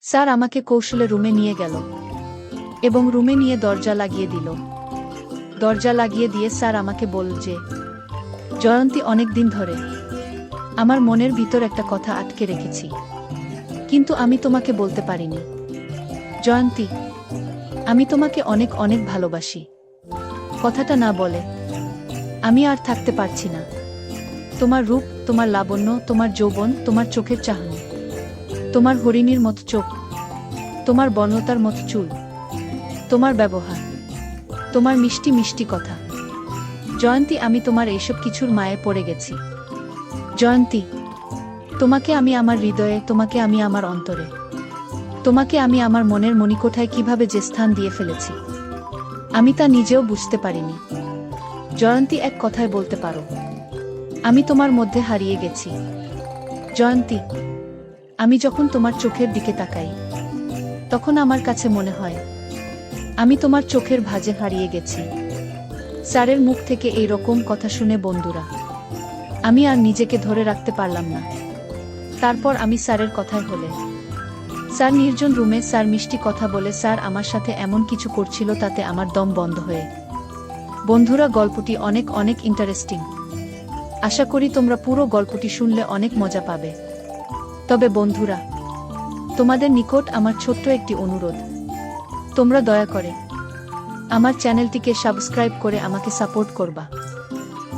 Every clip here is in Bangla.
স্যার আমাকে কৌশলে রুমে নিয়ে গেল এবং রুমে নিয়ে দরজা লাগিয়ে দিল। দরজা লাগিয়ে দিয়ে স্যার আমাকে বলল যে, জয়ন্তী, অনেক দিন ধরে আমার মনের ভিতর একটা কথা আটকে রেখেছি, কিন্তু আমি তোমাকে বলতে পারিনি। জয়ন্তী, আমি তোমাকে অনেক অনেক ভালোবাসি। কথাটা না বলে আমি আর থাকতে পারছি না। তোমার রূপ, তোমার লাবণ্য, তোমার যৌবন, তোমার চোখের চাহনি, তোমার হরিণীর মতো চোখ, তোমার বর্ণতার মতো চুল, তোমার ব্যবহার, তোমার মিষ্টি মিষ্টি কথা। জয়ন্তী, আমি তোমার এইসব কিছুর মায়ে পড়ে গেছি। জয়ন্তী, তোমাকে আমি আমার হৃদয়ে, তোমাকে আমি আমার অন্তরে, তোমাকে আমি আমার মনের মণিকোঠায় কিভাবে যে স্থান দিয়ে ফেলেছি আমি তা নিজেও বুঝতে পারিনি। জয়ন্তী, এক কথায় বলতে পারো আমি তোমার মধ্যে হারিয়ে গেছি। জয়ন্তী, আমি যখন তোমার চোখের দিকে তাকাই তখন আমার কাছে মনে হয় আমি তোমার চোখের ভাঁজে হারিয়ে গেছি। স্যারের মুখ থেকে এই রকম কথা শুনে বন্ধুরা আমি আর নিজেকে ধরে রাখতে পারলাম না। তারপর আমি স্যারের কথায় হলে স্যার নির্জন রুমে, স্যার মিষ্টি কথা বলে স্যার আমার সাথে এমন কিছু করছিল তাতে আমার দম বন্ধ হয়ে। বন্ধুরা, গল্পটি অনেক অনেক ইন্টারেস্টিং। আশা করি তোমরা পুরো গল্পটি শুনলে অনেক মজা পাবে। তবে বন্ধুরা, তোমাদের নিকট আমার ছোট্ট একটি অনুরোধ, তোমরা দয়া করে আমার চ্যানেলটিকে সাবস্ক্রাইব করে আমাকে সাপোর্ট করবা।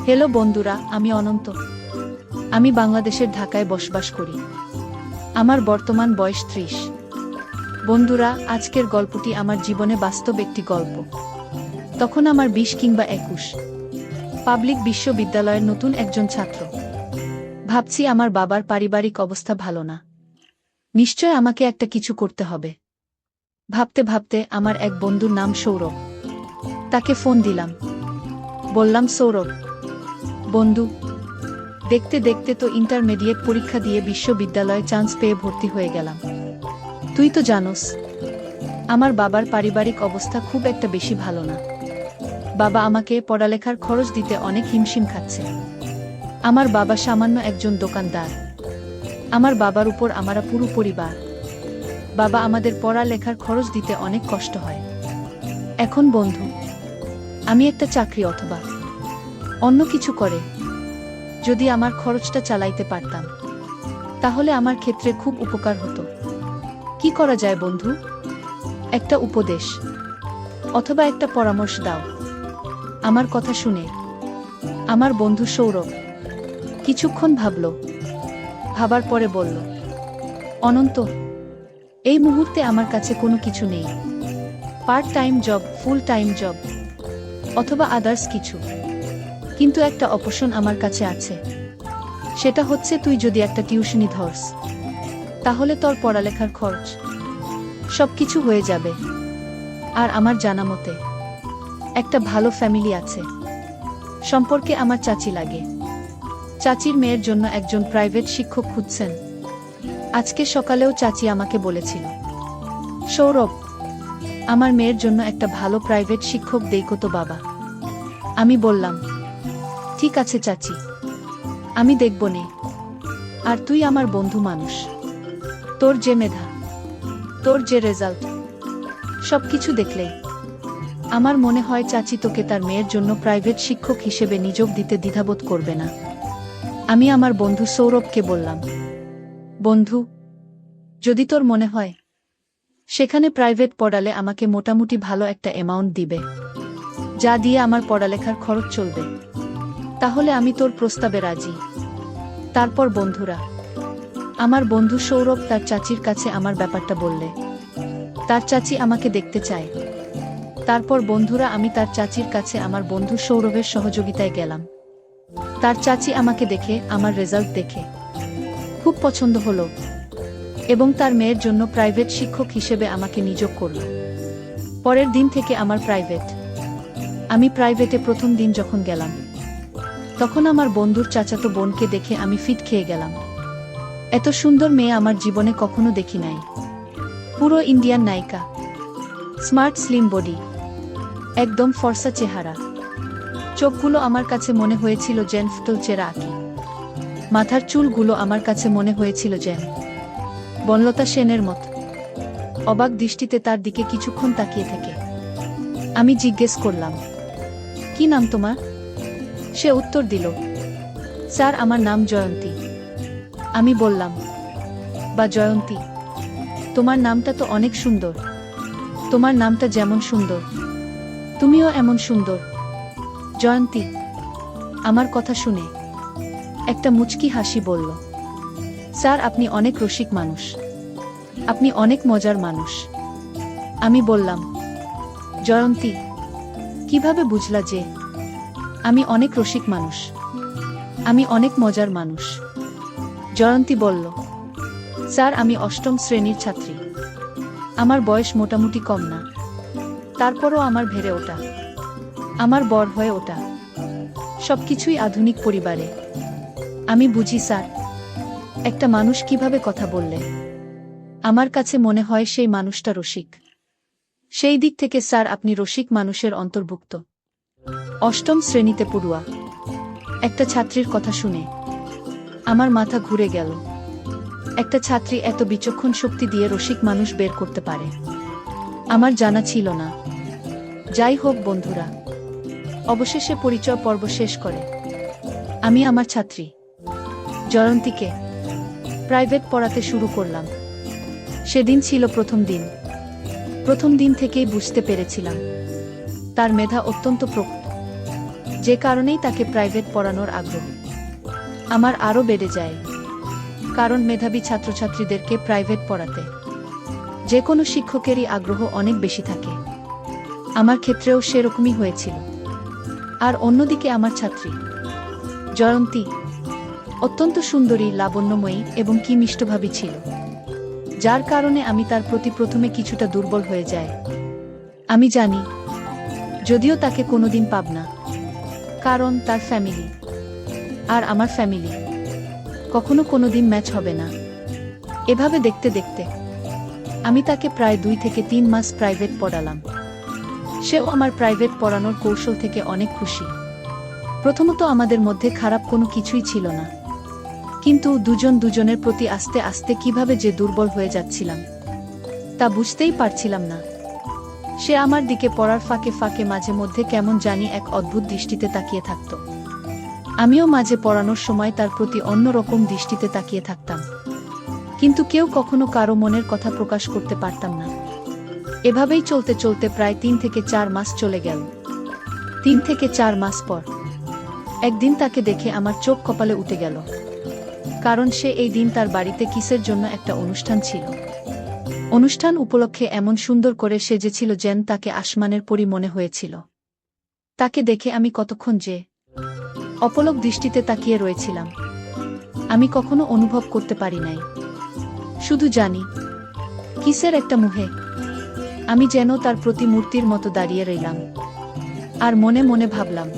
হ্যালো বন্ধুরা, আমি অনন্ত। আমি বাংলাদেশের ঢাকায় বসবাস করি। আমার বর্তমান বয়স 30। বন্ধুরা, আজকের গল্পটি আমার জীবনে বাস্তব একটি গল্প। তখন আমার 20 কিংবা 21। পাবলিক বিশ্ববিদ্যালয়ের নতুন একজন ছাত্র। ভাবছি আমার বাবার পারিবারিক অবস্থা ভালো না, নিশ্চয় আমাকে একটা কিছু করতে হবে। ভাবতে ভাবতে আমার এক বন্ধুর নাম সৌরভ, তাকে ফোন দিলাম। বললাম, সৌরভ বন্ধু, দেখতে দেখতে তো ইন্টারমিডিয়েট পরীক্ষা দিয়ে বিশ্ববিদ্যালয়ে চান্স পেয়ে ভর্তি হয়ে গেলাম। তুই তো জানোস আমার বাবার পারিবারিক অবস্থা খুব একটা বেশি ভালো না। বাবা আমাকে পড়ালেখার খরচ দিতে অনেক হিমশিম খাচ্ছে। আমার বাবা সামান্য একজন দোকানদার। আমার বাবার উপর আমরা পুরো পরিবার। বাবা আমাদের পড়ালেখার খরচ দিতে অনেক কষ্ট হয়। এখন বন্ধু, আমি একটা চাকরি অথবা অন্য কিছু করে যদি আমার খরচটা চালাইতে পারতাম তাহলে আমার ক্ষেত্রে খুব উপকার হতো। কি করা যায় বন্ধু? একটা উপদেশ অথবা একটা পরামর্শ দাও। আমার কথা শুনে আমার বন্ধু সৌরভ কিছুক্ষণ ভাবল। ভাবার পরে বলল, অনন্ত, এই মুহূর্তে আমার কাছে কোনো কিছু নেই। Part time job, full time job অথবা আদার্স কিছু, কিন্তু একটা অপশন আমার কাছে আছে। সেটা হচ্ছে তুই যদি একটা টিউশনি ধরস তাহলে তোর পড়ালেখার খরচ সবকিছু হয়ে যাবে। আর আমার জানা মতে একটা ভালো ফ্যামিলি আছে। সম্পর্কে আমার চাচি লাগে। চাচির মেয়ের জন্য একজন প্রাইভেট শিক্ষক খুঁজছেন। আজকে সকালেও চাচি আমাকে বলেছিল, সৌরভ, আমার মেয়ের জন্য একটা ভালো প্রাইভেট শিক্ষক দেইকো তো বাবা। আমি বললাম, ঠিক আছে চাচি, আমি দেখব নে। আর তুই আমার বন্ধু মানুষ, তোর যে মেধা, তোর যে রেজাল্ট, সবকিছু দেখলেই আমার মনে হয় চাচি তোকে তার মেয়ের জন্য প্রাইভেট শিক্ষক হিসেবে নিয়োগ দিতে দ্বিধাবোধ করবে না। আমি আমার বন্ধু সৌরভকে বললাম, বন্ধু, যদি তোর মনে হয় সেখানে প্রাইভেট পড়ালে আমাকে মোটামুটি ভালো একটা অ্যামাউন্ট দিবে, যা দিয়ে আমার পড়ালেখার খরচ চলবে, তাহলে আমি তোর প্রস্তাবে রাজি। তারপর বন্ধুরা, আমার বন্ধু সৌরভ তার চাচির কাছে আমার ব্যাপারটা বললে তার চাচি আমাকে দেখতে চায়। তারপর বন্ধুরা, আমি তার চাচির কাছে আমার বন্ধু সৌরভের সহযোগিতায় গেলাম। তার চাচি আমাকে দেখে, আমার রেজাল্ট দেখে খুব পছন্দ হলো এবং তার মেয়ের জন্য প্রাইভেট শিক্ষক হিসেবে আমাকে নিয়োগ করল। পরের দিন থেকে আমি প্রাইভেটে প্রথম দিন যখন গেলাম তখন আমার বন্ধুর চাচাতো বোনকে দেখে আমি ফিট খেয়ে গেলাম। এত সুন্দর মেয়ে আমার জীবনে কখনো দেখি নাই। পুরো ইন্ডিয়ান নায়িকা, স্মার্ট স্লিম বডি, একদম ফর্সা চেহারা। চোখগুলো আমার কাছে মনে হয়েছিল যেন ফুটল চেরা আঁকি। মাথার চুলগুলো আমার কাছে মনে হয়েছিল যেন বনলতা সেনের মতো। অবাক দৃষ্টিতে তার দিকে কিছুক্ষণ তাকিয়ে থেকে আমি জিজ্ঞেস করলাম, কি নাম তোমার? সে উত্তর দিল, স্যার আমার নাম জয়ন্তী। আমি বললাম, বা জয়ন্তী, তোমার নামটা তো অনেক সুন্দর। তোমার নামটা যেমন সুন্দর, তুমিও এমন সুন্দর। জয়ন্তী আমার কথা শুনে একটা মুচকি হাসি বলল, স্যার আপনি অনেক রসিক মানুষ, আপনি অনেক মজার মানুষ। আমি বললাম, জয়ন্তী কিভাবে বুঝলা যে আমি অনেক রসিক মানুষ, আমি অনেক মজার মানুষ? জয়ন্তী বলল, স্যার আমি অষ্টম শ্রেণীর ছাত্রী, আমার বয়স মোটামুটি কম না, তারপরও আমার ভেড়ে ওঠা, আমার বর হয়ে ওঠা, সবকিছুই আধুনিক পরিবারে। আমি বুঝি স্যার একটা মানুষ কিভাবে কথা বললে আমার কাছে মনে হয় সেই মানুষটা রসিক। সেই দিক থেকে স্যার আপনি রসিক মানুষের অন্তর্ভুক্ত। অষ্টম শ্রেণীতে পড়ুয়া একটা ছাত্রীর কথা শুনে আমার মাথা ঘুরে গেল। একটা ছাত্রী এত বিচক্ষণ শক্তি দিয়ে রসিক মানুষ বের করতে পারে আমার জানা ছিল না। যাই হোক বন্ধুরা, অবশেষে পরিচয় পর্ব শেষ করে আমি আমার ছাত্রী জয়ন্তীকে প্রাইভেট পড়াতে শুরু করলাম। সেদিন ছিল প্রথম দিন। প্রথম দিন থেকেই বুঝতে পেরেছিলাম তার মেধা অত্যন্ত প্রখর, যে কারণেই তাকে প্রাইভেট পড়ানোর আগ্রহ আমার আরও বেড়ে যায়। কারণ মেধাবী ছাত্রছাত্রীদেরকে প্রাইভেট পড়াতে যে কোনো শিক্ষকেরই আগ্রহ অনেক বেশি থাকে। আমার ক্ষেত্রেও সেরকমই হয়েছিল। আর অন্যদিকে আমার ছাত্রী জয়ন্তী অত্যন্ত সুন্দরী, লাবণ্যময়ী এবং কি মিষ্টভাবী ছিল, যার কারণে আমি তার প্রতি প্রথমে কিছুটা দুর্বল হয়ে যায়। আমি জানি যদিও তাকে কোনোদিন পাব না, কারণ তার ফ্যামিলি আর আমার ফ্যামিলি কখনো কোনোদিন ম্যাচ হবে না। এভাবে দেখতে দেখতে আমি তাকে প্রায় 2 থেকে 3 মাস প্রাইভেট পড়ালাম। সেও আমার প্রাইভেট পড়ানোর কৌশল থেকে অনেক খুশি। প্রথমত আমাদের মধ্যে খারাপ কোনো কিছুই ছিল না, কিন্তু দুজন দুজনের প্রতি আস্তে আস্তে কিভাবে যে দুর্বল হয়ে যাচ্ছিলাম তা বুঝতেই পারছিলাম না। সে আমার দিকে পড়ার ফাঁকে ফাঁকে মাঝে মধ্যে কেমন জানি এক অদ্ভুত দৃষ্টিতে তাকিয়ে থাকত। আমিও মাঝে পড়ানোর সময় তার প্রতি অন্যরকম দৃষ্টিতে তাকিয়ে থাকতাম, কিন্তু কেউ কখনো কারো মনের কথা প্রকাশ করতে পারতাম না। এভাবেই চলতে চলতে প্রায় 3 থেকে 4 মাস চলে গেল। 3 থেকে 4 মাস পর একদিন তাকে দেখে আমার চোখ কপালে উঠে গেল, কারণ সে এই দিন তার বাড়িতে কিসের জন্য একটা অনুষ্ঠান ছিল। অনুষ্ঠান উপলক্ষে এমন সুন্দর করে সেজেছিল যেন তাকে আসমানের পরী মনে হয়েছিল। তাকে দেখে আমি কতক্ষণ যে অপলক দৃষ্টিতে তাকিয়ে রয়েছিলাম আমি কখনো অনুভব করতে পারি নাই। শুধু জানি কিসের একটা মোহে আমি যেন তার প্রতিমূর্তির মতো দাঁড়িয়ে রইলাম। আর মনে মনে ভাবলাম,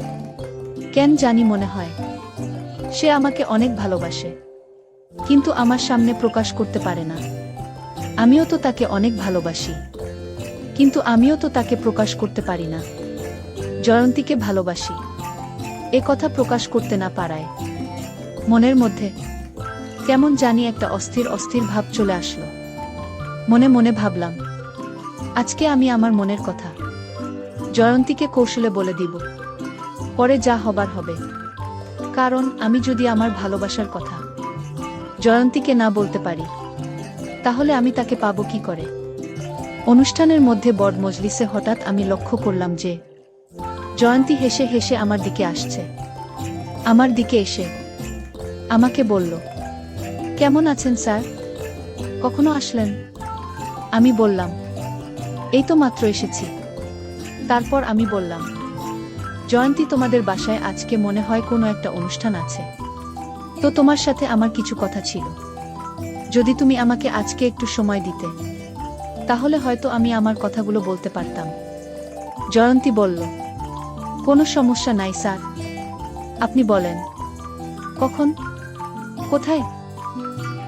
কেন জানি মনে হয় সে আমাকে অনেক ভালোবাসে, কিন্তু আমার সামনে প্রকাশ করতে পারে না। আমিও তো তাকে অনেক ভালোবাসি, কিন্তু আমিও তো তাকে প্রকাশ করতে পারি না। জয়ন্তীকে ভালোবাসি এ কথা প্রকাশ করতে না পারায় মনের মধ্যে কেমন জানি একটা অস্থির অস্থির ভাব চলে আসলো। মনে মনে ভাবলাম, আজকে আমি আমার মনের কথা জয়ন্তীকে কৌশলে বলে দিব, পরে যা হবার হবে। কারণ আমি যদি আমার ভালোবাসার কথা জয়ন্তীকে না বলতে পারি তাহলে আমি তাকে পাবো কি করে? অনুষ্ঠানের মধ্যে বড় মজলিসে হঠাৎ আমি লক্ষ্য করলাম যে জয়ন্তী হেসে হেসে আমার দিকে আসছে। আমার দিকে এসে আমাকে বলল, কেমন আছেন স্যার, কখনো আসলেন? আমি বললাম, এই তো মাত্র এসেছি। তারপর আমি বললাম, জয়ন্তী তোমাদের বাসায় আজকে মনে হয় কোনো একটা অনুষ্ঠান আছে, তো তোমার সাথে আমার কিছু কথা ছিল। যদি তুমি আমাকে আজকে একটু সময় দিতে তাহলে হয়তো আমি আমার কথাগুলো বলতে পারতাম। জয়ন্তী বলল, কোনো সমস্যা নাই স্যার, আপনি বলেন কখন, কোথায়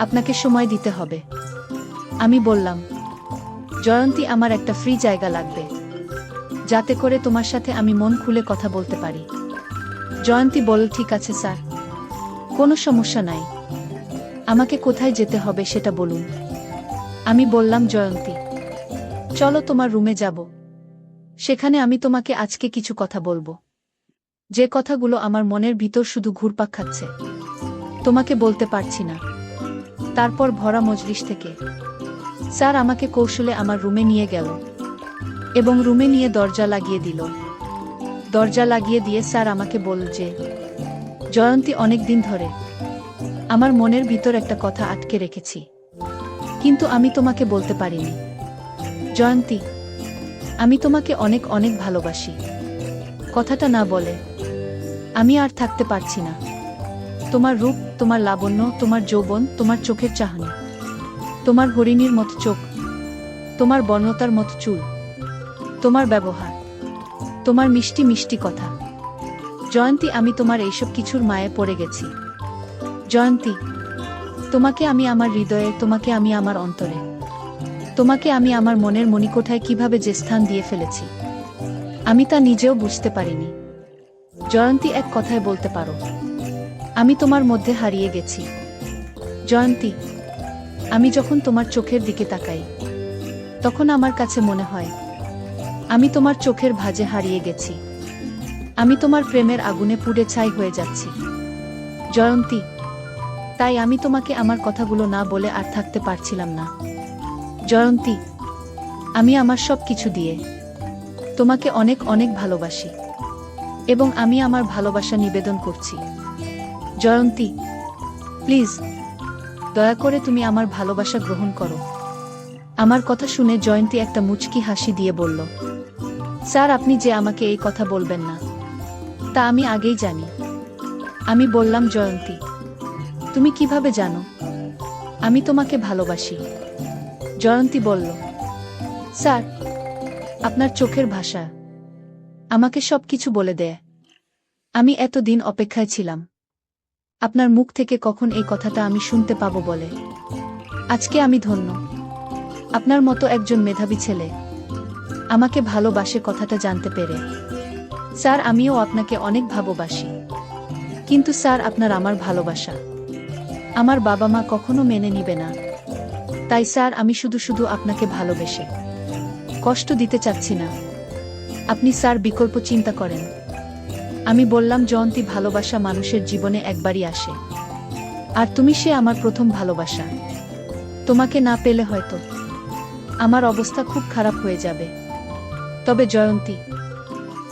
আপনাকে সময় দিতে হবে। আমি বললাম, জয়ন্তী আমার একটা ফ্রি জায়গা লাগবে যাতে করে তোমার সাথে আমি মন খুলে কথা বলতে পারি। জয়ন্তী বলল, ঠিক আছে স্যার, কোনো সমস্যা নাই, আমাকে কোথায় যেতে হবে সেটা বলুন। আমি বললাম, জয়ন্তী চলো তোমার রুমে যাব। সেখানে আমি তোমাকে আজকে কিছু কথা বলবো, যে কথাগুলো আমার মনের ভিতর শুধু ঘুরপাক খাচ্ছে, তোমাকে বলতে পারছি না। তারপর ভরা মজলিস থেকে স্যার আমাকে কৌশলে আমার রুমে নিয়ে গেল এবং রুমে নিয়ে দরজা লাগিয়ে দিল। দরজা লাগিয়ে দিয়ে স্যার আমাকে বলল যে, জয়ন্তী, অনেক দিন ধরে আমার মনের ভিতর একটা কথা আটকে রেখেছি, কিন্তু আমি তোমাকে বলতে পারিনি। জয়ন্তী, আমি তোমাকে অনেক অনেক ভালোবাসি। কথাটা না বলে আমি আর থাকতে পারছি না। তোমার রূপ, তোমার লাবণ্য, তোমার যৌবন, তোমার চোখের চাহনি, তোমার হরিণীর মতো চোখ, তোমার বর্ণতার মতো চুল, তোমার ব্যবহার, তোমার মিষ্টি মিষ্টি কথা। জয়ন্তী, আমি তোমার এইসব কিছুর মায়ে পড়ে গেছি। জয়ন্তী, তোমাকে আমি আমার হৃদয়ে, তোমাকে আমি আমার অন্তরে, তোমাকে আমি আমার মনের মণিকোঠায় কিভাবে যে স্থান দিয়ে ফেলেছি, আমি তা নিজেও বুঝতে পারিনি। জয়ন্তী, এক কথায় বলতে পারো আমি তোমার মধ্যে হারিয়ে গেছি। জয়ন্তী, আমি যখন তোমার চোখের দিকে তাকাই, তখন আমার কাছে মনে হয় আমি তোমার চোখের ভাঁজে হারিয়ে গেছি। আমি তোমার প্রেমের আগুনে পুড়ে ছাই হয়ে যাচ্ছি। জয়ন্তী, তাই আমি তোমাকে আমার কথাগুলো না বলে আর থাকতে পারছিলাম না। জয়ন্তী, আমি আমার সব কিছু দিয়ে তোমাকে অনেক অনেক ভালোবাসি এবং আমি আমার ভালোবাসা নিবেদন করছি। জয়ন্তী, প্লিজ, দয়া করে তুমি আমার ভালোবাসা গ্রহণ করো। আমার কথা শুনে জয়ন্তী একটা মুচকি হাসি দিয়ে বলল, স্যার, আপনি যে আমাকে এই কথা বলবেন না তা আমি আগেই জানি। আমি বললাম, জয়ন্তী, তুমি কিভাবে জানো আমি তোমাকে ভালোবাসি? জয়ন্তী বলল, স্যার, আপনার চোখের ভাষা আমাকে সবকিছু বলে দেয়। আমি এতদিন অপেক্ষায় ছিলাম আপনার মুখ থেকে কখন এই কথাটা আমি শুনতে পাবো বলে। আজকে আমি ধন্য, আপনার মতো একজন মেধাবী ছেলে আমাকে ভালোবাসে কথাটা জানতে পেরে। স্যার, আমিও আপনাকে অনেক ভালোবাসি, কিন্তু স্যার, আপনার আমার ভালোবাসা আমার বাবা মা কখনো মেনে নিবে না। তাই স্যার, আমি শুধু শুধু আপনাকে ভালোবেসে কষ্ট দিতে চাচ্ছি না। আপনি স্যার বিকল্প চিন্তা করেন। আমি বললাম, জয়ন্তী, ভালোবাসা মানুষের জীবনে একবারই আসে, আর তুমি সে আমার প্রথম ভালোবাসা। তোমাকে না পেলে হয়তো আমার অবস্থা খুব খারাপ হয়ে যাবে। তবে জয়ন্তী,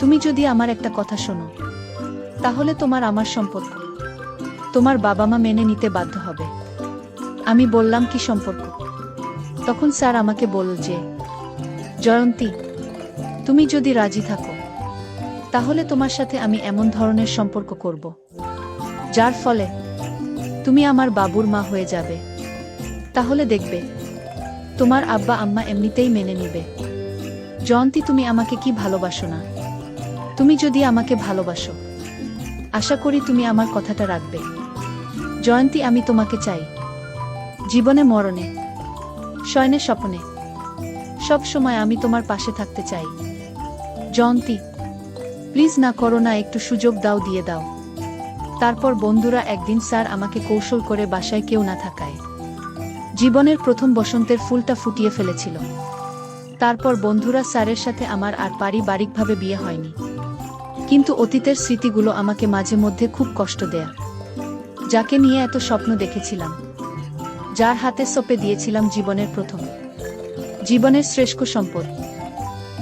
তুমি যদি আমার একটা কথা শোনো, তাহলে তোমার আমার সম্পর্ক তোমার বাবা মা মেনে নিতে বাধ্য হবে। আমি বললাম, কি সম্পর্ক? তখন স্যার আমাকে বলল যে, জয়ন্তী, তুমি যদি রাজি থাকো, তাহলে তোমার সাথে আমি এমন ধরনের সম্পর্ক করব যার ফলে তুমি আমার বাবুর মা হয়ে যাবে। তাহলে দেখবে তোমার আব্বা আম্মা এমনিতেই মেনে নিবে। জয়ন্তী, তুমি আমাকে কি ভালোবাসো না? তুমি যদি আমাকে ভালোবাসো, আশা করি তুমি আমার কথাটা রাখবে। জয়ন্তী, আমি তোমাকে চাই, জীবনে মরণে, শয়নে স্বপ্নে, সব সময় আমি তোমার পাশে থাকতে চাই। জয়ন্তী, প্লিজ না করো না, একটু সুযোগ দাও, দিয়ে দাও। তারপর বন্ধুরা একদিন স্যার আমাকে কৌশল করে বাসায় কেউ না থাকায় জীবনের প্রথম বসন্তের ফুলটা ফুটিয়ে ফেলেছিল। তারপর বন্ধুরা স্যারের সাথে আমার আর পারিবারিকভাবে বিয়ে হয়নি, কিন্তু অতীতের স্মৃতিগুলো আমাকে মাঝে মধ্যে খুব কষ্ট দেয়া। যাকে নিয়ে এত স্বপ্ন দেখেছিলাম, যার হাতে সঁপে দিয়েছিলাম জীবনের প্রথম, জীবনের শ্রেষ্ঠ সম্পদ,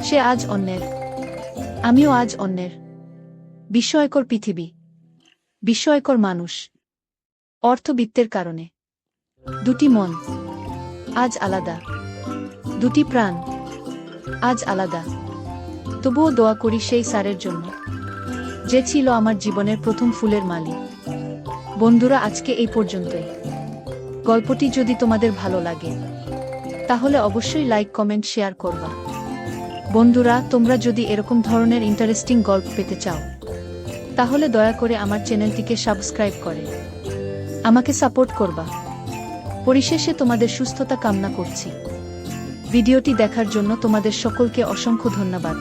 সে আজ অন্যের, আমিও আজ অন্যের। বিস্ময়কর পৃথিবী, বিস্ময়কর মানুষ। অর্থবিত্তের কারণে দুটি মন আজ আলাদা, দুটি প্রাণ আজ আলাদা। তবুও দোয়া করি সেই স্যারের জন্য, যে ছিল আমার জীবনের প্রথম ফুলের মালি। বন্ধুরা, আজকে এই পর্যন্তই। গল্পটি যদি তোমাদের ভালো লাগে, তাহলে অবশ্যই লাইক, কমেন্ট, শেয়ার করবা। বন্ধুরা, তোমরা যদি এরকম ধরনের ইন্টারেস্টিং গল্প পেতে চাও, তাহলে দয়া করে আমার চ্যানেলটিকে সাবস্ক্রাইব করে আমাকে সাপোর্ট করবা। পরিশেষে তোমাদের সুস্থতা কামনা করছি। ভিডিওটি দেখার জন্য তোমাদের সকলকে অসংখ্য ধন্যবাদ।